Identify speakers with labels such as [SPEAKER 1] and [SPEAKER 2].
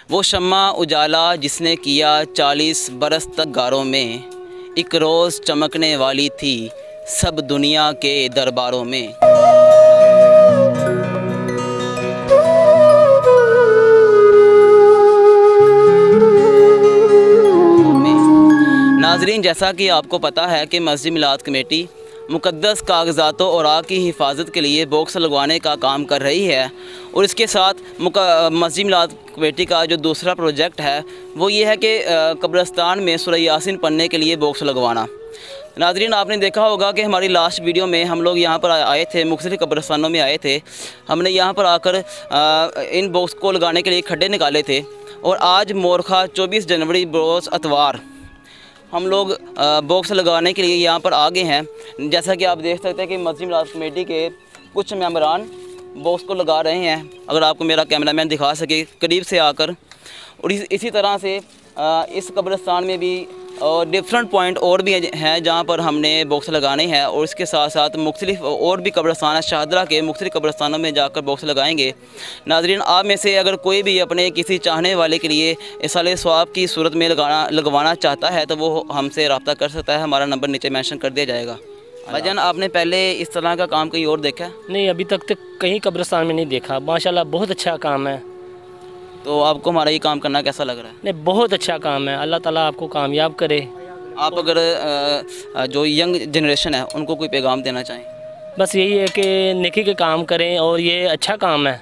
[SPEAKER 1] वो शम्मा उजाला जिसने किया 40 बरस तक गारों में, एक रोज़ चमकने वाली थी सब दुनिया के दरबारों में। नाजरीन, जैसा कि आपको पता है कि मस्जिद मिलाद कमेटी मुक़द्दस कागज़ातों और आग की हिफाजत के लिए बॉक्स लगवाने का काम कर रही है, और इसके साथ मस्जिद मिलाद कमेटी का जो दूसरा प्रोजेक्ट है वो ये है कि कब्रिस्तान में सूरह यासीन पढ़ने के लिए बॉक्स लगवाना। नाजरीन, आपने देखा होगा कि हमारी लास्ट वीडियो में हम लोग यहाँ पर आए थे, मुख्तलिफ़ कब्रिस्तानों में आए थे। हमने यहाँ पर आकर इन बॉक्स को लगाने के लिए खड्डे निकाले थे, और आज मोरखा 24 जनवरी रोज़ अतवार हम लोग बॉक्स लगाने के लिए यहाँ पर आ गए हैं। जैसा कि आप देख सकते हैं कि मस्जिद मिलाद कमेटी के कुछ मेंबरान बॉक्स को लगा रहे हैं। अगर आपको मेरा कैमरामैन दिखा सके करीब से आकर, और इसी तरह से इस कब्रिस्तान में भी डिफरेंट पॉइंट और भी हैं जहाँ पर हमने बॉक्स लगाने हैं, और इसके साथ साथ मुख्तलिफ और भी कब्रिस्तान है, शाहदरा के मुख्तलिफ कब्रिस्तानों में जाकर बॉक्स लगाएंगे। नाजरीन, आप में से अगर कोई भी अपने किसी चाहने वाले के लिए इसाले सवाब की सूरत में लगवाना चाहता है तो वो हमसे रब्ता कर सकता है। हमारा नंबर नीचे मेंशन कर दिया जाएगा। भाईजान, आपने पहले इस तरह का काम कहीं और देखा?
[SPEAKER 2] नहीं, अभी तक तो कहीं कब्रिस्तान में नहीं देखा। माशाल्लाह बहुत अच्छा काम है।
[SPEAKER 1] तो आपको हमारा ये काम करना कैसा लग रहा है?
[SPEAKER 2] नहीं, बहुत अच्छा काम है। अल्लाह ताला आपको कामयाब करे।
[SPEAKER 1] आप अगर जो यंग जनरेशन है उनको कोई पैगाम देना चाहें?
[SPEAKER 2] बस यही है कि नेकी के काम करें, और ये अच्छा काम है।